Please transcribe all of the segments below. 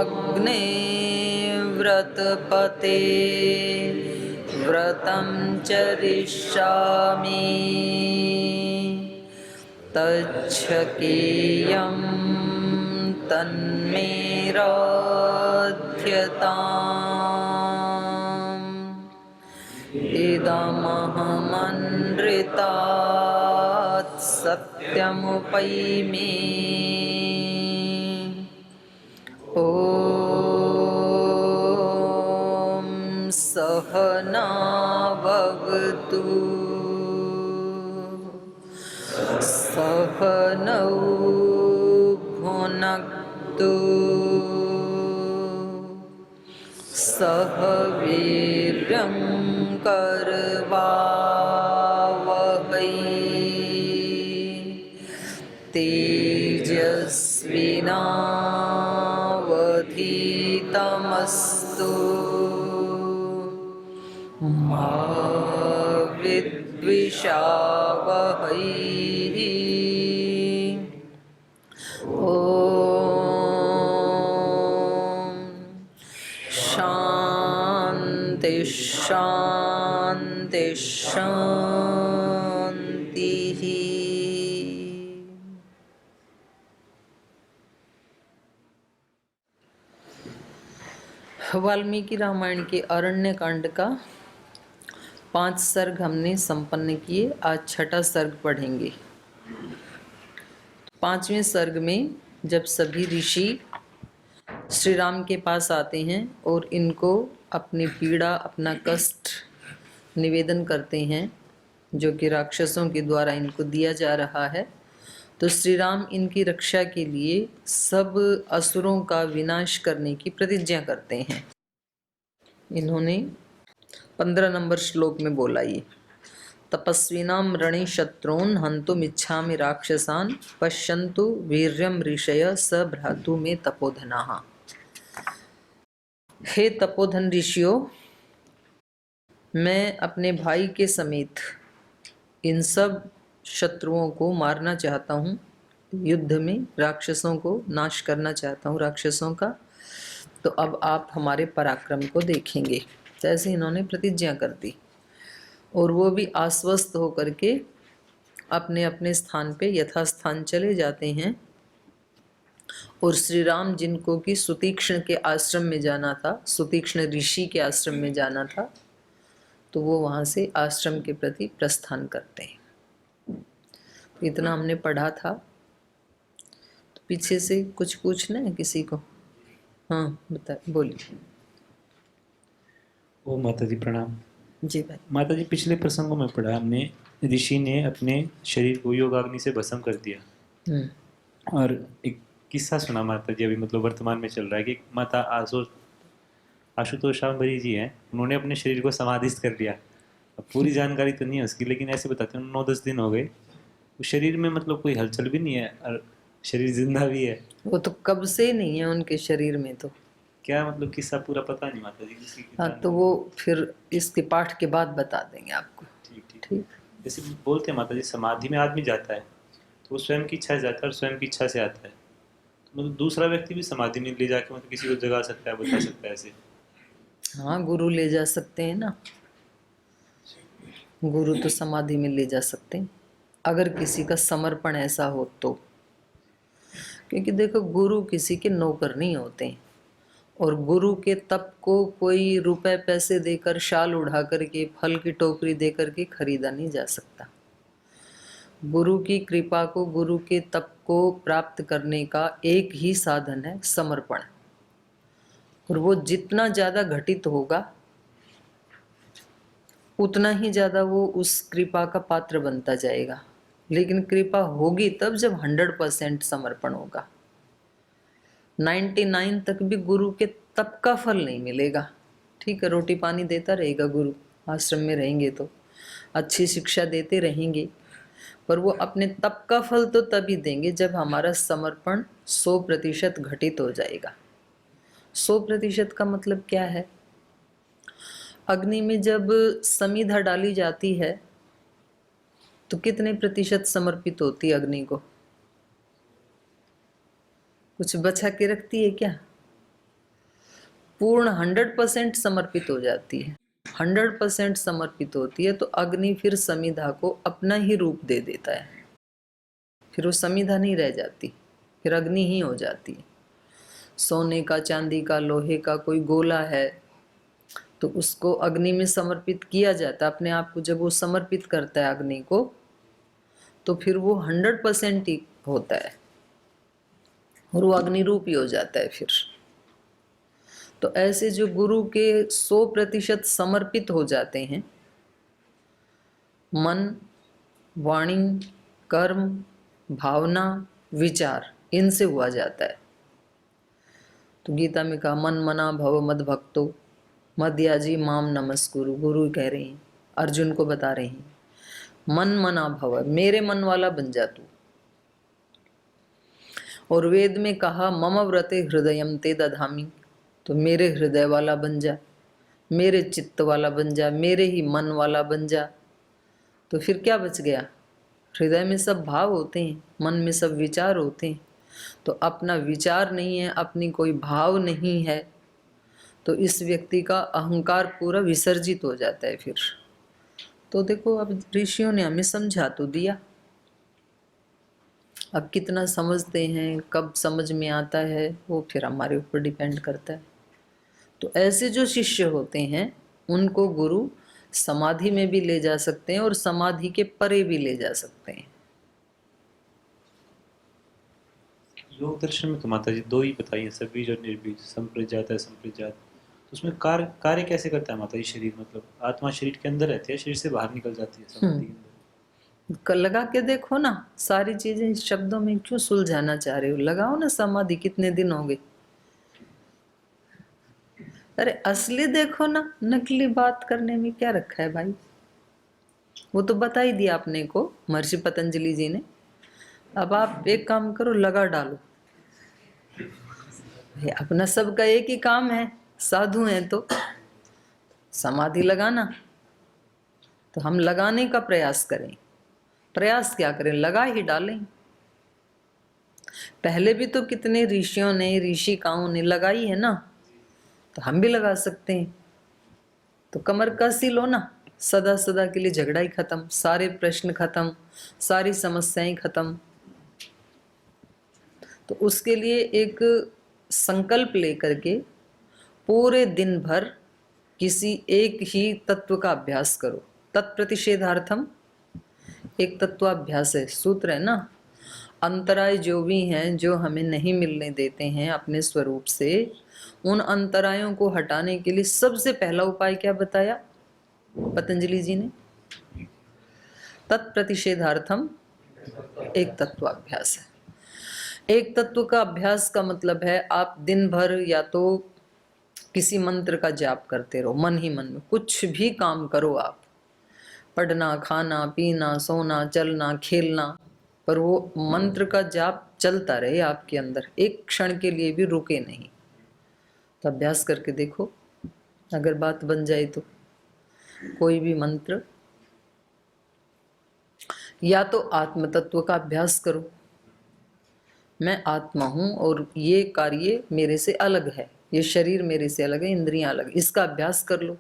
अग्ने व्रतपते व्रतं चरिष्यामि तच्छकेयं तन्मे राध्यताम् इदमहमनृतात् सत्यमुपैमि ॐ सहना भवतु सहनौ भुनक्तु सह वीर्यं करवावहै तेजस्विनावधीतमस्तु मा विद्विषावहै शांति शांति शांति। वाल्मीकि रामायण के अरण्य कांड का 5 सर्ग हमने संपन्न किए। आज 6ठा सर्ग पढ़ेंगे। 5वें सर्ग में जब सभी ऋषि श्री राम के पास आते हैं और इनको अपनी पीड़ा अपना कष्ट निवेदन करते हैं जो कि राक्षसों के द्वारा इनको दिया जा रहा है, तो श्री राम इनकी रक्षा के लिए सब असुरों का विनाश करने की प्रतिज्ञा करते हैं। इन्होंने 15 नंबर श्लोक में बोला ये तपस्विनां रणे शत्रून् हन्तुमिच्छामि राक्षसान् पश्यन्तु वीर्यं ऋषय स भ्रातु मे तपोधनाः। हे तपोधन ऋषियों, मैं अपने भाई के समेत इन सब शत्रुओं को मारना चाहता हूँ, युद्ध में राक्षसों को नाश करना चाहता हूँ राक्षसों का। तो अब आप हमारे पराक्रम को देखेंगे। जैसे इन्होंने प्रतिज्ञा कर दी और वो भी आश्वस्त होकर के अपने अपने स्थान पे यथास्थान चले जाते हैं। और श्री राम जिनको कि सुतीक्ष्ण के आश्रम में जाना था, सुतीक्ष्ण ऋषि के आश्रम में जाना था, तो वो वहाँ से आश्रम के प्रति प्रस्थान करते हैं। तो इतना हमने पढ़ा था। तो पीछे से कुछ पूछना है किसी को? हाँ बता, बोलिए। ओ माता जी प्रणाम। जी भाई। माता जी, पिछले प्रसंगों में पढ़ा हमने, ऋषि ने अपने शरीर को योगाग्नि से भस्म कर दिया। और एक किस्सा सुना माता जी, अभी मतलब वर्तमान में चल रहा है कि माता आशुतोष शांभरी जी हैं, उन्होंने अपने शरीर को समाधिस्थ कर लिया। अब पूरी जानकारी तो नहीं है उसकी, लेकिन ऐसे बताते हैं 9-10 दिन हो गए, उस शरीर में मतलब कोई हलचल भी नहीं है और शरीर जिंदा भी है। वो तो कब से नहीं है उनके शरीर में, तो क्या मतलब किस्सा पूरा पता नहीं माता जी किसी की। हाँ, तो वो फिर इसके पाठ के बाद बता देंगे आपको। ठीक ठीक ठीक। जैसे बोलते हैं माता जी, समाधि में आदमी जाता है तो वो स्वयं की इच्छा से जाता है और स्वयं की इच्छा से आता है। तो मतलब दूसरा व्यक्ति भी समाधि में ले जाके मतलब किसी को जगा सकता है, बता सकता है ऐसे? हाँ, गुरु ले जा सकते हैं ना, गुरु तो समाधि में ले जा सकते हैं अगर किसी का समर्पण ऐसा हो तो। क्योंकि देखो, गुरु किसी के नौकर नहीं होते हैं और गुरु के तप को कोई रुपए पैसे देकर, शाल उड़ा करके, फल की टोकरी देकर के खरीदा नहीं जा सकता। गुरु की कृपा को, गुरु के तप को प्राप्त करने का एक ही साधन है, समर्पण। और वो जितना ज़्यादा घटित होगा उतना ही ज़्यादा वो उस कृपा का पात्र बनता जाएगा। लेकिन कृपा होगी तब जब 100% समर्पण होगा। 99 तक भी गुरु के तप का फल नहीं मिलेगा। ठीक है, रोटी पानी देता रहेगा गुरु, आश्रम में रहेंगे तो अच्छी शिक्षा देते रहेंगे, पर वो अपने तप का फल तो तभी देंगे जब हमारा समर्पण 100% घटित हो जाएगा। 100% का मतलब क्या है? अग्नि में जब समीधा डाली जाती है तो कितने प्रतिशत समर्पित होती है अग्नि को? कुछ बचा के रखती है क्या? पूर्ण 100% समर्पित हो जाती है, 100% समर्पित होती है, तो अग्नि फिर समिधा को अपना ही रूप दे देता है। फिर वो समिधा नहीं रह जाती, फिर अग्नि ही हो जाती है। सोने का, चांदी का, लोहे का कोई गोला है तो उसको अग्नि में समर्पित किया जाता है। अपने आप को जब वो समर्पित करता है अग्नि को, तो फिर वो 100% ही होता है और वो अग्नि रूप ही हो जाता है फिर। तो ऐसे जो गुरु के 100% समर्पित हो जाते हैं, मन, वाणी, कर्म, भावना, विचार, इनसे हुआ जाता है। तो गीता में कहा, मन मना भव मद भक्तो मद्याजी माम नमस्कुरु। गुरु कह रहे हैं, अर्जुन को बता रहे हैं, मन मना भव, मेरे मन वाला बन जा तू। और वेद में कहा, मम व्रते हृदयम ते दधामि, तो मेरे हृदय वाला बन जा, मेरे चित्त वाला बन जा, मेरे ही मन वाला बन जा। तो फिर क्या बच गया? हृदय में सब भाव होते हैं, मन में सब विचार होते हैं। तो अपना विचार नहीं है, अपनी कोई भाव नहीं है, तो इस व्यक्ति का अहंकार पूरा विसर्जित हो जाता है फिर। तो देखो, अब ऋषियों ने हमें समझा तो दिया, अब कितना समझते हैं, कब समझ में आता है, वो फिर हमारे ऊपर डिपेंड करता है। तो ऐसे जो शिष्य होते हैं उनको गुरु समाधि में भी ले जा सकते हैं और समाधि के परे भी ले जा सकते हैं। योग दर्शन में तो माता जी दो ही बताइए, सबीज और निर्बीज, संप्रज्ञात है संप्रज्ञात। तो उसमें कार्य कार्य कैसे करता है माता जी शरीर? मतलब आत्मा शरीर के अंदर रहती है, शरीर से बाहर निकल जाती है समाधि के अंदर। लगा के देखो ना, सारी चीजें इस शब्दों में क्यों सुलझाना चाह रहे हो? लगाओ ना समाधि, कितने दिन हो गए। अरे असली देखो ना, नकली बात करने में क्या रखा है भाई? वो तो बता ही दिया आपने को महर्षि पतंजलि जी ने। अब आप एक काम करो, लगा डालो। ये अपना सबका एक ही काम है, साधु हैं तो समाधि लगाना। तो हम लगाने का प्रयास करें। प्रयास क्या करें? लगा ही डालें। पहले भी तो कितने ऋषियों ने, ऋषिकाओं ने लगाई है ना, तो हम भी लगा सकते हैं। तो कमर कस ही लो ना, सदा सदा के लिए झगड़ा ही खत्म, सारे प्रश्न खत्म, सारी समस्याएं खत्म। तो उसके लिए एक संकल्प लेकर के पूरे दिन भर किसी एक ही तत्व का अभ्यास करो। तत्प्रतिषेधार्थम एक तत्वाभ्यास है, सूत्र है ना। अंतराय जो भी हैं, जो हमें नहीं मिलने देते हैं अपने स्वरूप से, उन अंतरायों को हटाने के लिए सबसे पहला उपाय क्या बताया पतंजलि जी ने? तत्प्रतिषेधार्थम एक तत्वाभ्यास है। एक तत्व का अभ्यास का मतलब है आप दिन भर या तो किसी मंत्र का जाप करते रहो, मन ही मन में कुछ भी काम करो आप, पढ़ना, खाना, पीना, सोना, चलना, खेलना, पर वो मंत्र का जाप चलता रहे आपके अंदर, एक क्षण के लिए भी रुके नहीं। तो अभ्यास करके देखो, अगर बात बन जाए तो कोई भी मंत्र। या तो आत्म तत्व का अभ्यास करो, मैं आत्मा हूं और ये कार्य मेरे से अलग है, ये शरीर मेरे से अलग है, इंद्रियां अलग, इसका अभ्यास कर लो।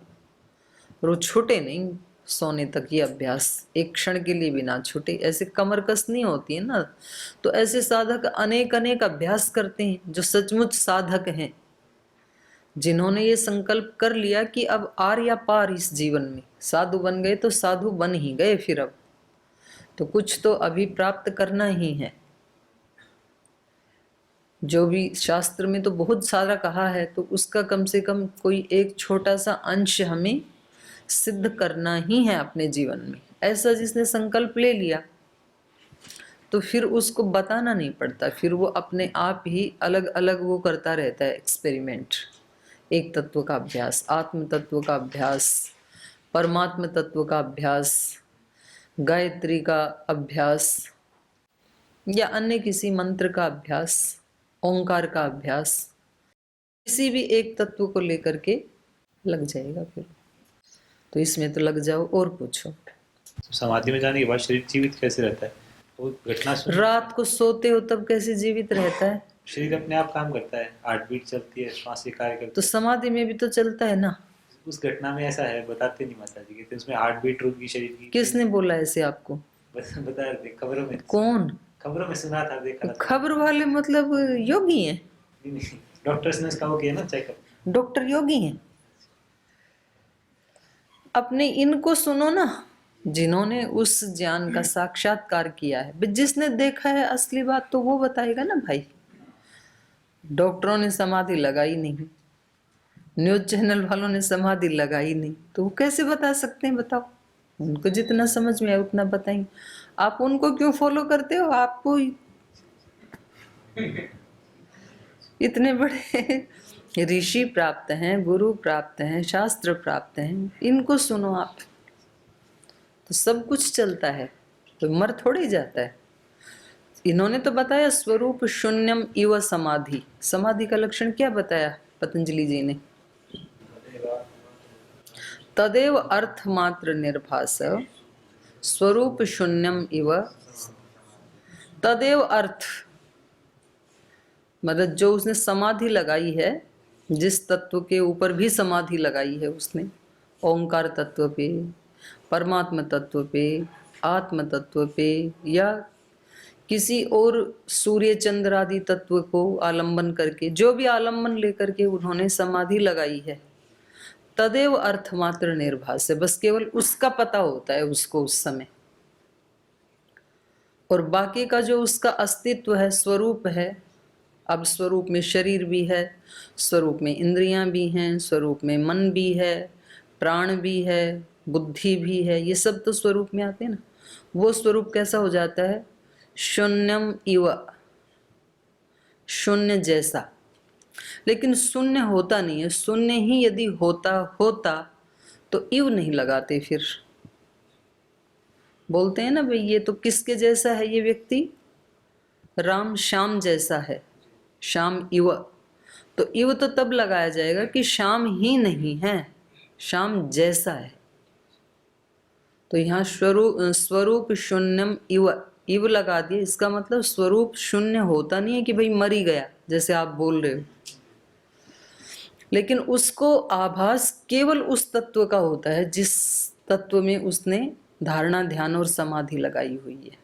और वो छूटे नहीं सोने तक, ये अभ्यास एक क्षण के लिए भी ना छूटे। ऐसे कमर कस नहीं होती है ना। तो ऐसे साधक अनेक अनेक अभ्यास करते हैं, जो सचमुच साधक हैं, जिन्होंने ये संकल्प कर लिया कि अब आर या पार इस जीवन में, साधु बन गए तो साधु बन ही गए, फिर अब तो कुछ तो अभी प्राप्त करना ही है। जो भी शास्त्र में तो बहुत सारा कहा है, तो उसका कम से कम कोई एक छोटा सा अंश हमें सिद्ध करना ही है अपने जीवन में। ऐसा जिसने संकल्प ले लिया तो फिर उसको बताना नहीं पड़ता, फिर वो अपने आप ही अलग अलग वो करता रहता है एक्सपेरिमेंट। एक तत्व का अभ्यास, आत्म तत्व का अभ्यास, परमात्म तत्व का अभ्यास, गायत्री का अभ्यास, या अन्य किसी मंत्र का अभ्यास, ओंकार का अभ्यास, किसी भी एक तत्व को लेकर के लग जाएगा फिर। तो इसमें तो लग जाओ, और पूछो। समाधि में जाने के बाद शरीर जीवित कैसे रहता है? वो घटना रात को सोते हो तब कैसे जीवित रहता है? शरीर अपने आप काम करता है, हार्ट बीट चलती है, श्वासें कार्य करती तो समाधि में भी तो चलता है ना। है। उस घटना में ऐसा है, बताते नहीं माता जी, कहते उसमें हार्ट बीट रुक गई शरीर की। किसने बोला ऐसे आपको? बता रहे थे खबरों में। कौन? खबरों में सुना था, देखा था। खबर वाले मतलब योगी हैं? डॉक्टर्स ने उसका वो किया ना चेकअप। डॉक्टर योगी हैं? अपने इनको सुनो ना, जिन्होंने उस ज्ञान का साक्षात्कार किया है। जिसने देखा है असली बात तो वो बताएगा ना भाई। डॉक्टरों ने समाधि लगाई नहीं, न्यूज चैनल वालों ने समाधि लगाई नहीं, तो वो कैसे बता सकते हैं? बताओ। उनको जितना समझ में आए उतना बताएंगे। आप उनको क्यों फॉलो करते हो? आपको इतने बड़े ऋषि प्राप्त हैं, गुरु प्राप्त हैं, शास्त्र प्राप्त हैं, इनको सुनो आप, तो सब कुछ चलता है, तो मर थोड़ी जाता है। इन्होंने तो बताया स्वरूप शून्यम इव समाधि। समाधि का लक्षण क्या बताया पतंजलि जी ने? तदेव अर्थ मात्र निर्भास स्वरूप शून्यम इव। तदेव अर्थ मतलब जो उसने समाधि लगाई है, जिस तत्व के ऊपर भी समाधि लगाई है उसने, ओंकार तत्व पे, परमात्मा तत्व पे, आत्म तत्व पे, या किसी और सूर्य चंद्र आदि तत्व को आलंबन करके, जो भी आलंबन लेकर के उन्होंने समाधि लगाई है, तदेव अर्थ मात्र निर्भास है। बस केवल उसका पता होता है उसको उस समय, और बाकी का जो उसका अस्तित्व है, स्वरूप है। अब स्वरूप में शरीर भी है, स्वरूप में इंद्रियां भी हैं, स्वरूप में मन भी है, प्राण भी है, बुद्धि भी है, ये सब तो स्वरूप में आते हैं ना। वो स्वरूप कैसा हो जाता है? शून्यम इव, शून्य जैसा। लेकिन शून्य होता नहीं है। शून्य ही यदि होता तो इव नहीं लगाते। फिर बोलते हैं ना भाई, ये तो किसके जैसा है ये व्यक्ति? राम श्याम जैसा है, श्याम इव। तो इव तो तब लगाया जाएगा कि श्याम ही नहीं है, श्याम जैसा है। तो यहाँ स्वरूप शून्यम इव, इव लगा दिया। इसका मतलब स्वरूप शून्य होता नहीं है कि भाई मर ही गया जैसे आप बोल रहे हो, लेकिन उसको आभास केवल उस तत्व का होता है जिस तत्व में उसने धारणा, ध्यान और समाधि लगाई हुई है।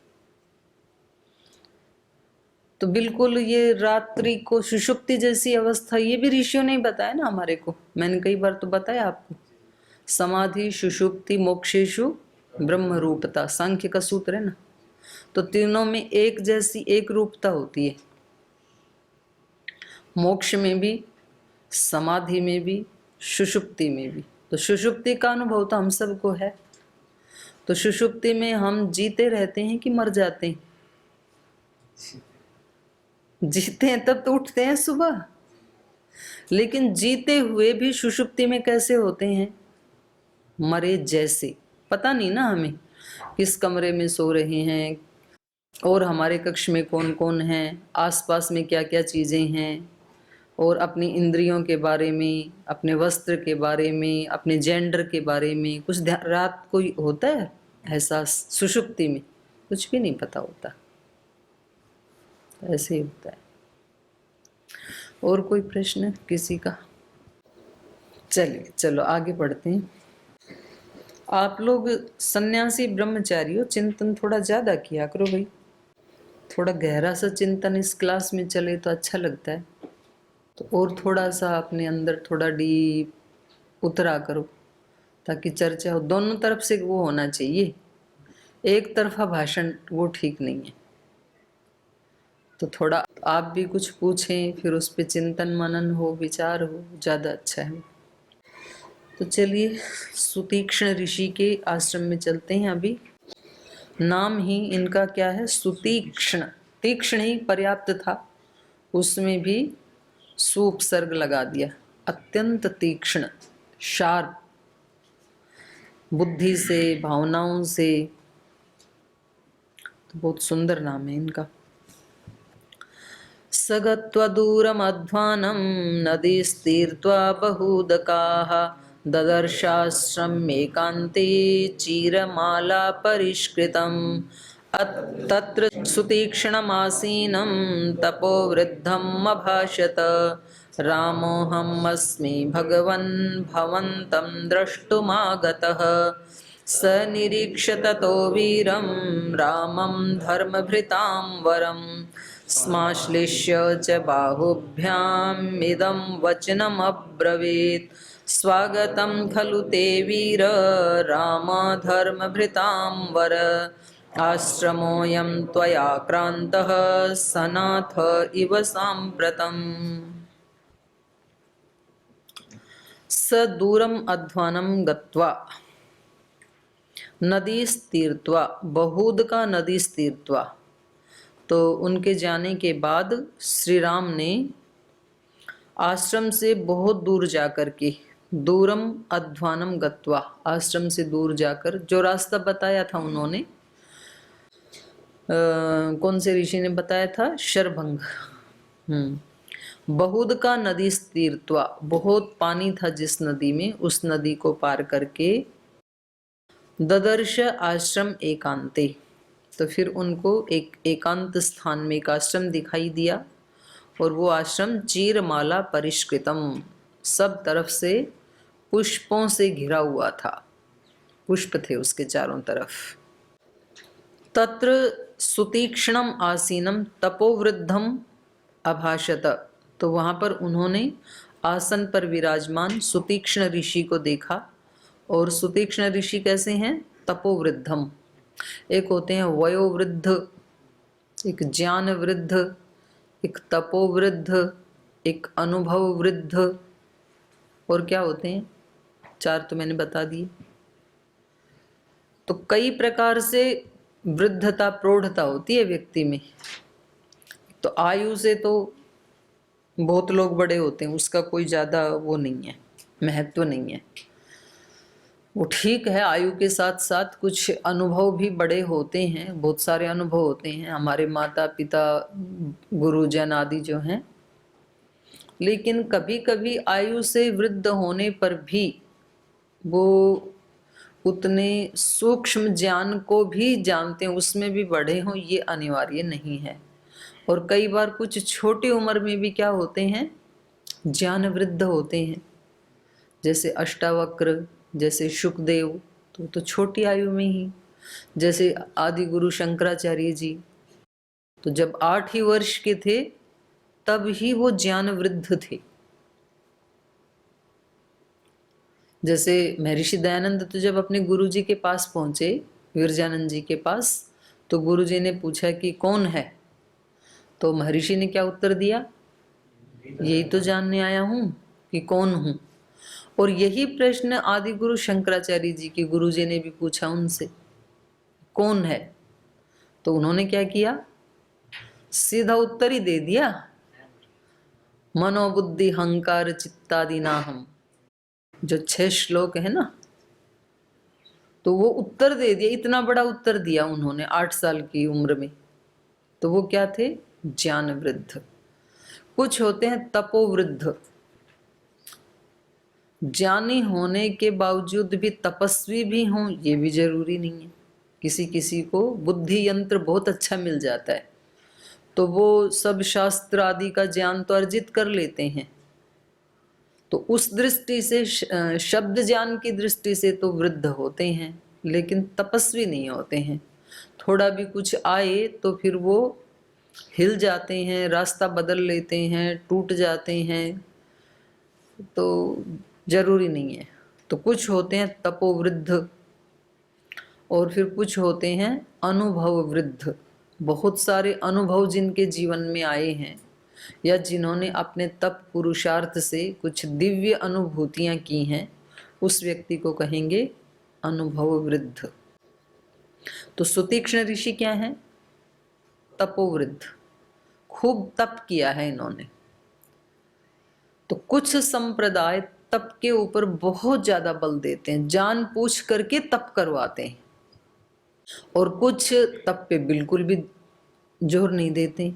तो बिल्कुल ये रात्रि को सुषुप्ति जैसी अवस्था, ये भी ऋषियों ने बताया ना हमारे को। मैंने कई बार तो बताया आपको, समाधि, सुषुप्ति, मोक्षेशु ब्रह्म रूपता, सांख्य का सूत्र है ना। तो तीनों में एक जैसी एक रूपता होती है, मोक्ष में भी, समाधि में भी, सुषुप्ति में भी। तो सुषुप्ति का अनुभव तो हम सबको है। तो सुषुप्ति में हम जीते रहते हैं कि मर जाते हैं? जीते हैं तब तो उठते हैं सुबह, लेकिन जीते हुए भी सुषुप्ति में कैसे होते हैं? मरे जैसे। पता नहीं ना हमें किस कमरे में सो रहे हैं, और हमारे कक्ष में कौन कौन है, आसपास में क्या क्या चीज़ें हैं, और अपनी इंद्रियों के बारे में, अपने वस्त्र के बारे में, अपने जेंडर के बारे में कुछ रात को होता है एहसास? सुषुप्ति में कुछ भी नहीं पता होता, ऐसे ही होता है। और कोई प्रश्न किसी का? चलिए चलो आगे बढ़ते हैं। आप लोग सन्यासी ब्रह्मचारी हो, चिंतन थोड़ा ज़्यादा किया करो भाई। थोड़ा गहरा सा चिंतन इस क्लास में चले तो अच्छा लगता है। तो और थोड़ा सा अपने अंदर थोड़ा डीप उतरा करो, ताकि चर्चा हो। दोनों तरफ से वो होना चाहिए, एक तरफा भाषण वो ठीक नहीं है। तो थोड़ा आप भी कुछ पूछें, फिर उस पर चिंतन मनन हो, विचार हो, ज़्यादा अच्छा है। तो चलिए सुतीक्ष्ण ऋषि के आश्रम में चलते हैं। अभी नाम ही इनका क्या है? सुतीक्ष्ण। तीक्ष्ण ही पर्याप्त था, उसमें भी सुपसर्ग लगा दिया। अत्यंत तीक्ष्ण, शार्प, बुद्धि से, भावनाओं से। तो बहुत सुंदर नाम है इनका। सगत्वा दूरमध्वानं नदीस्तीर्त्वा बहूदकाः ददर्शाश्रमेकान्ते चीरमाला परिष्कृतम् तत्र सुतीक्ष्णमासीनं तपोवृद्धम् अभाषत। रामोऽहमस्मि भगवन् भवन्तं द्रष्टुमागतः। स निरीक्ष्य ततो वीरं रामं धर्मभृतां वरं। श्लेष्य च बाहुभ्याम् इदं वचनमब्रवीत्। स्वागतं खलु ते वीर राम धर्मभृतां वर। आश्रमोऽयं त्वया क्रान्तः सनाथ इव साम्प्रतम्। स दूरम् अध्वानं गत्वा नदीस्तीर्त्वा, बहूद का नदीस्तीर्त्वा, तो उनके जाने के बाद श्री राम ने आश्रम से बहुत दूर जाकर के, दूरम अध्वानम गत्वा, आश्रम से दूर जाकर, जो रास्ता बताया था उन्होंने, कौन से ऋषि ने बताया था? शरभंग। बहुत का नदी तीर्त्वा, बहुत पानी था जिस नदी में, उस नदी को पार करके ददर्श आश्रम एकांते, तो फिर उनको एक एकांत स्थान में एक आश्रम दिखाई दिया। और वो आश्रम चीरमाला परिष्कृतम, सब तरफ से पुष्पों से घिरा हुआ था, पुष्प थे उसके चारों तरफ। तत्र सुतीक्ष्णम आसीनम तपोवृद्धम अभाषत, तो वहाँ पर उन्होंने आसन पर विराजमान सुतीक्ष्ण ऋषि को देखा। और सुतीक्ष्ण ऋषि कैसे हैं? तपोवृद्धम, एक होते हैं वयोवृद्ध, एक ज्ञान वृद्ध, एक तपोवृद्ध, एक अनुभव वृद्ध, और क्या होते हैं? 4 तो मैंने बता दिए। तो कई प्रकार से वृद्धता प्रौढ़ता होती है व्यक्ति में। तो आयु से तो बहुत लोग बड़े होते हैं, उसका कोई ज़्यादा वो नहीं है, महत्व नहीं है। वो ठीक है, आयु के साथ साथ कुछ अनुभव भी बड़े होते हैं, बहुत सारे अनुभव होते हैं हमारे माता पिता गुरुजन आदि जो हैं। लेकिन कभी कभी आयु से वृद्ध होने पर भी वो उतने सूक्ष्म ज्ञान को भी जानते हैं, उसमें भी बड़े हों ये अनिवार्य नहीं है। और कई बार कुछ छोटी उम्र में भी क्या होते हैं? ज्ञान वृद्ध होते हैं, जैसे अष्टावक्र, जैसे शुकदेव, तो छोटी आयु में ही। जैसे आदि गुरु शंकराचार्य जी, तो जब 8 ही वर्ष के थे तब ही वो ज्ञान वृद्ध थे। जैसे महर्षि दयानंद तो जब अपने गुरु जी के पास पहुंचे, विरजानंद जी के पास, तो गुरु जी ने पूछा कि कौन है? तो महर्षि ने क्या उत्तर दिया? यही तो जानने आया हूं कि कौन हूं। और यही प्रश्न आदि गुरु शंकराचार्य जी के गुरु जी ने भी पूछा उनसे, कौन है? तो उन्होंने क्या किया? सीधा उत्तर ही दे दिया, मनोबुद्धि हंकार चित्तादि नाहम। जो 6 श्लोक है ना, तो वो उत्तर दे दिया, इतना बड़ा उत्तर दिया उन्होंने 8 साल की उम्र में। तो वो क्या थे? ज्ञान वृद्ध। कुछ होते हैं तपोवृद्ध, ज्ञानी होने के बावजूद भी तपस्वी भी हों ये भी जरूरी नहीं है। किसी किसी को बुद्धि यंत्र बहुत अच्छा मिल जाता है, तो वो सब शास्त्र आदि का ज्ञान तो अर्जित कर लेते हैं। तो उस दृष्टि से, शब्द ज्ञान की दृष्टि से तो वृद्ध होते हैं, लेकिन तपस्वी नहीं होते हैं। थोड़ा भी कुछ आए तो फिर वो हिल जाते हैं, रास्ता बदल लेते हैं, टूट जाते हैं, तो जरूरी नहीं है। तो कुछ होते हैं तपोवृद्ध, और फिर कुछ होते हैं अनुभव वृद्ध। बहुत सारे अनुभव जिनके जीवन में आए हैं, या जिन्होंने अपने तप पुरुषार्थ से कुछ दिव्य अनुभूतियां की हैं, उस व्यक्ति को कहेंगे अनुभव वृद्ध। तो सुतीक्ष्ण ऋषि क्या है? तपोवृद्ध, खूब तप किया है इन्होंने। तो कुछ संप्रदाय तप के ऊपर बहुत ज्यादा बल देते हैं, जान पूछ करके तप करवाते हैं, और कुछ तप पे बिल्कुल भी जोर नहीं देते।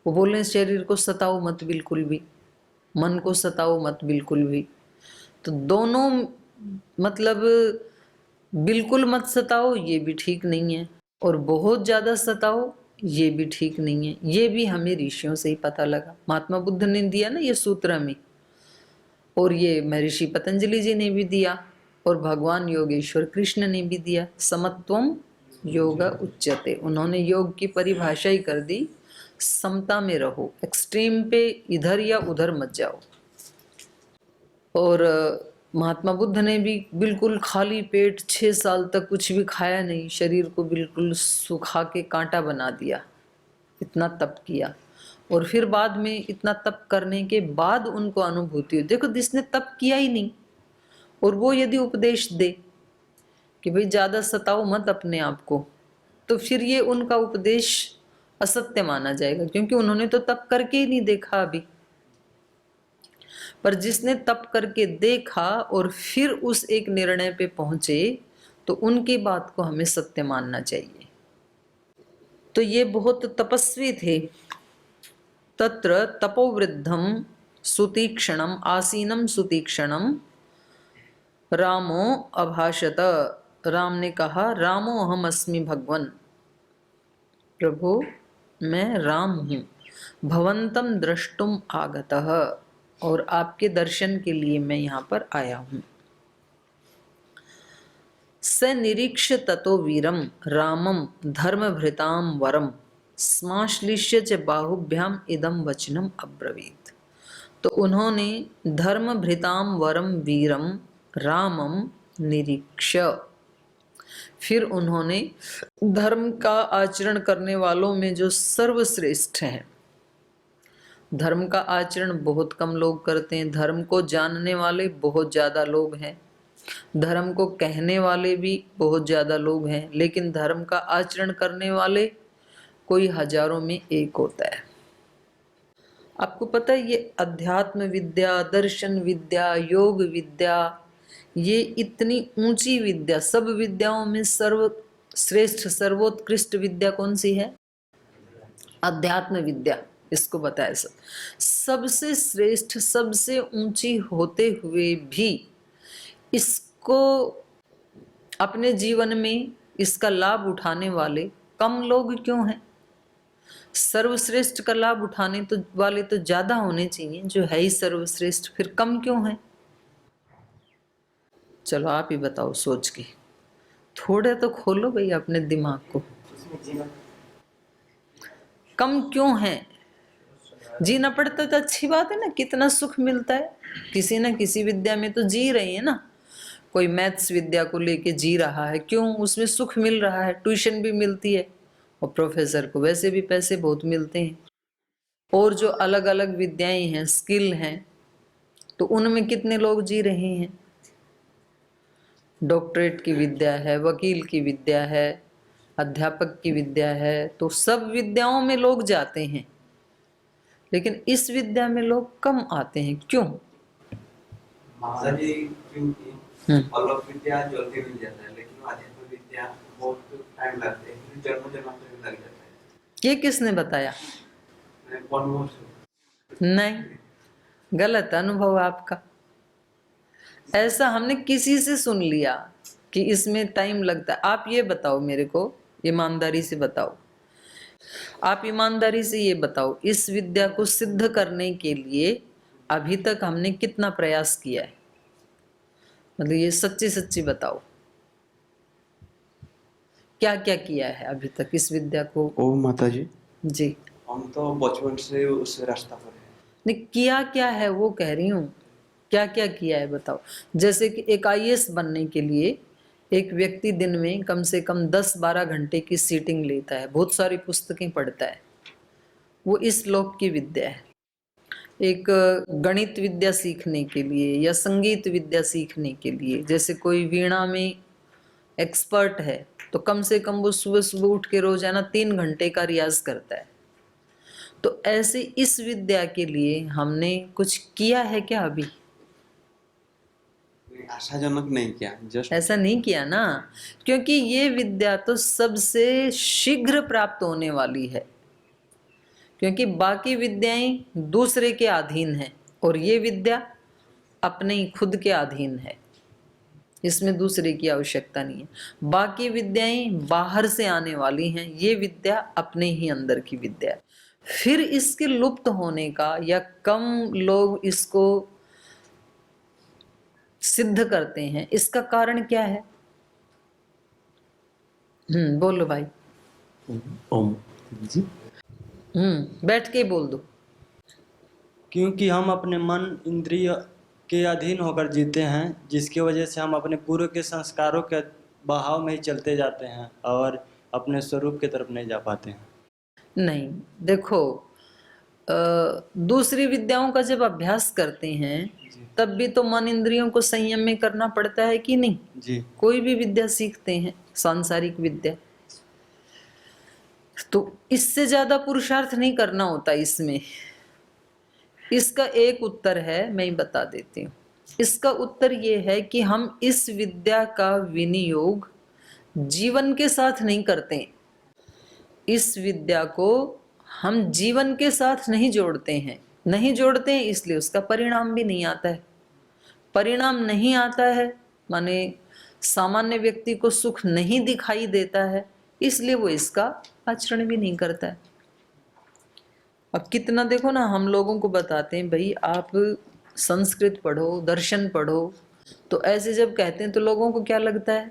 वो बोल रहे हैं शरीर को सताओ मत बिल्कुल भी, मन को सताओ मत बिल्कुल भी। तो दोनों मतलब बिल्कुल मत सताओ ये भी ठीक नहीं है, और बहुत ज़्यादा सताओ, ये भी ठीक नहीं है। ये भी हमें ऋषियों से ही पता लगा। महात्मा बुद्ध ने दिया ना ये सूत्र में, और ये महर्षि पतंजलि जी ने भी दिया, और भगवान योगेश्वर कृष्ण ने भी दिया। समत्वम योग उच्यते। उन्होंने योग की परिभाषा ही कर दी, समता में रहो, एक्सट्रीम पे इधर या उधर मत जाओ। और महात्मा बुद्ध ने भी बिल्कुल खाली पेट 6 साल तक कुछ भी खाया नहीं, शरीर को बिल्कुल सुखा के कांटा बना दिया, इतना तप किया। और फिर बाद में इतना तप करने के बाद उनको अनुभूति हुई। देखो, जिसने तप किया ही नहीं और वो यदि उपदेश दे कि भाई ज़्यादा सताओ मत अपने आप को, तो फिर ये उनका उपदेश असत्य माना जाएगा, क्योंकि उन्होंने तो तप करके ही नहीं देखा अभी। पर जिसने तप करके देखा और फिर उस एक निर्णय पे पहुंचे, तो उनकी बात को हमें सत्य मानना चाहिए। तो ये बहुत तपस्वी थे। तत्र तपोवृद्धम सुतीक्षणम आसीनम सुतीक्षणम रामो अभाषत। राम ने कहा, रामो अहम अस्मि भगवन, प्रभु मैं राम हूँ। भवंतम द्रष्टुम आगतः, और आपके दर्शन के लिए मैं यहाँ पर आया हूँ। स निरीक्ष्य ततो वीरम रामम धर्मभृताम वरम स्माश्लिष्य च बाहुभ्याम इदम वचनम अब्रवीत। तो उन्होंने धर्मभृताम वरम वीरम रामम निरीक्ष्य, फिर उन्होंने धर्म का आचरण करने वालों में जो सर्वश्रेष्ठ हैं, धर्म का आचरण बहुत कम लोग करते हैं, धर्म को जानने वाले बहुत ज़्यादा लोग हैं, धर्म को कहने वाले भी बहुत ज़्यादा लोग हैं, लेकिन धर्म का आचरण करने वाले कोई हजारों में एक होता है। आपको पता है, ये अध्यात्म विद्या, दर्शन विद्या, योग विद्या, ये इतनी ऊंची विद्या, सब विद्याओं में सर्वश्रेष्ठ सर्वोत्कृष्ट विद्या कौन सी है? अध्यात्म विद्या। इसको बताया सबसे श्रेष्ठ, सबसे ऊंची होते हुए भी इसको अपने जीवन में इसका लाभ उठाने वाले कम लोग क्यों हैं? सर्वश्रेष्ठ का लाभ उठाने तो वाले तो ज्यादा होने चाहिए, जो है ही सर्वश्रेष्ठ, फिर कम क्यों है? चलो आप ही बताओ सोच के, थोड़े तो खोलो भाई अपने दिमाग को। कम क्यों है? जीना पड़ता तो अच्छी बात है ना, कितना सुख मिलता है। किसी न किसी विद्या में तो जी रहे हैं ना। कोई मैथ्स विद्या को लेके जी रहा है, क्यों? उसमें सुख मिल रहा है, ट्यूशन भी मिलती है, और प्रोफेसर को वैसे भी पैसे बहुत मिलते हैं। और जो अलग अलग विद्याएं हैं, स्किल हैं, तो उनमें कितने लोग जी रहे हैं। डॉक्टरेट की विद्या है, वकील की विद्या है, अध्यापक की विद्या है, तो सब विद्याओं में लोग जाते हैं, लेकिन इस विद्या में लोग कम आते हैं, क्यों? अलग विद्या जल्दी मिल जाता है, लेकिन आध्यात्मिक विद्या बहुत टाइम लगता है, जन्म जन्मांतर में लग जाता है। ये किसने बताया? नहीं, गलत अनुभव आपका। ऐसा हमने किसी से सुन लिया कि इसमें टाइम लगता है। आप ये बताओ मेरे को, ईमानदारी से बताओ, आप ईमानदारी से ये बताओ, इस विद्या को सिद्ध करने के लिए अभी तक हमने कितना प्रयास किया है? मतलब ये सच्ची सच्ची बताओ, क्या क्या किया है अभी तक इस विद्या को? ओ माता जी, हम तो बचपन से उस रास्ता पर हैं। नहीं, किया क्या है वो कह रही हूँ, क्या क्या किया है बताओ। जैसे कि एक आईएएस बनने के लिए एक व्यक्ति दिन में कम से कम 10-12 घंटे की सीटिंग लेता है, बहुत सारी पुस्तकें पढ़ता है, वो इस लोक की विद्या है। एक गणित विद्या सीखने के लिए या संगीत विद्या सीखने के लिए, जैसे कोई वीणा में एक्सपर्ट है, तो कम से कम वो सुबह सुबह उठ के रोजाना 3 घंटे का रियाज करता है। तो ऐसे इस विद्या के लिए हमने कुछ किया है क्या अभी? आशाजनक नहीं किया, जस्ट ऐसा नहीं किया ना, क्योंकि ये विद्या तो सबसे शीघ्र प्राप्त होने वाली है, क्योंकि बाकी विद्याएं दूसरे के अधीन हैं और ये विद्या अपने ही खुद के अधीन है। इसमें दूसरे की आवश्यकता नहीं है। बाकी विद्याएं बाहर से आने वाली हैं, ये विद्या अपने ही अंदर की विद्या है। फिर इसके लुप्त होने का या कम लोग इसको सिद्ध करते हैं, इसका कारण क्या है? बोलो भाई। ओम जी। बैठ के बोल दो। क्योंकि हम अपने मन इंद्रिय के अधीन होकर जीते हैं, जिसकी वजह से हम अपने पूर्व के संस्कारों के बहाव में ही चलते जाते हैं और अपने स्वरूप की तरफ नहीं जा पाते हैं। नहीं, देखो, दूसरी विद्याओं का जब अभ्यास करते हैं तब भी तो मन इंद्रियों को संयम में करना पड़ता है कि नहीं जी। कोई भी विद्या सीखते हैं, सांसारिक विद्या, तो इससे ज्यादा पुरुषार्थ नहीं करना होता इसमें। इसका एक उत्तर है, मैं ही बता देती हूँ। इसका उत्तर ये है कि हम इस विद्या का विनियोग जीवन के साथ नहीं करते। इस विद्या को हम जीवन के साथ नहीं जोड़ते हैं, इसलिए उसका परिणाम भी नहीं आता है। परिणाम नहीं आता है माने सामान्य व्यक्ति को सुख नहीं दिखाई देता है, इसलिए वो इसका आचरण भी नहीं करता है। अब कितना देखो ना, हम लोगों को बताते हैं भाई आप संस्कृत पढ़ो, दर्शन पढ़ो, तो ऐसे जब कहते हैं तो लोगों को क्या लगता है,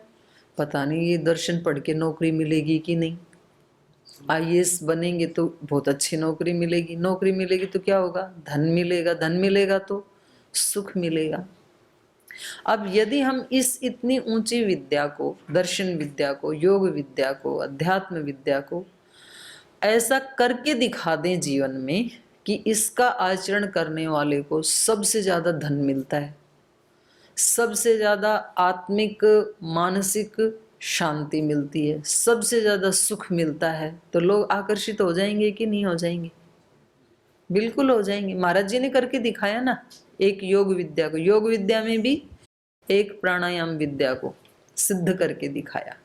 पता नहीं ये दर्शन पढ़ के नौकरी मिलेगी कि नहीं, आईएएस बनेंगे तो बहुत अच्छी नौकरी मिलेगी, नौकरी मिलेगी तो क्या होगा, धन मिलेगा, धन मिलेगा तो सुख मिलेगा। अब यदि हम इस इतनी ऊंची विद्या को, दर्शन विद्या को, योग विद्या को, अध्यात्म विद्या को ऐसा करके दिखा दें जीवन में कि इसका आचरण करने वाले को सबसे ज्यादा धन मिलता है, सबसे ज्यादा आत्मिक मानसिक शांति मिलती है, सबसे ज्यादा सुख मिलता है, तो लोग आकर्षित हो जाएंगे कि नहीं हो जाएंगे? बिल्कुल हो जाएंगे। महाराज जी ने करके दिखाया ना, एक योग विद्या को, योग विद्या में भी एक प्राणायाम विद्या को सिद्ध करके दिखाया।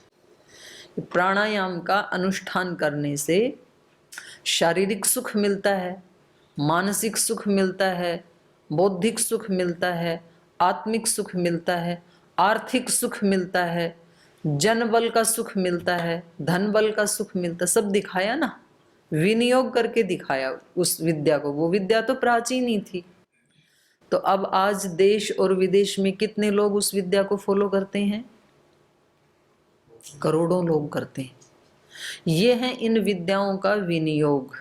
प्राणायाम का अनुष्ठान करने से शारीरिक सुख मिलता है, मानसिक सुख मिलता है, बौद्धिक सुख मिलता है, आत्मिक सुख मिलता है, आर्थिक सुख मिलता है, जन बल का सुख मिलता है, धन बल का सुख मिलता है, सब दिखाया ना, विनियोग करके दिखाया उस विद्या को। वो विद्या तो प्राचीन ही थी, तो अब आज देश और विदेश में कितने लोग उस विद्या को फॉलो करते हैं? करोड़ों लोग करते हैं। ये है इन विद्याओं का विनियोग।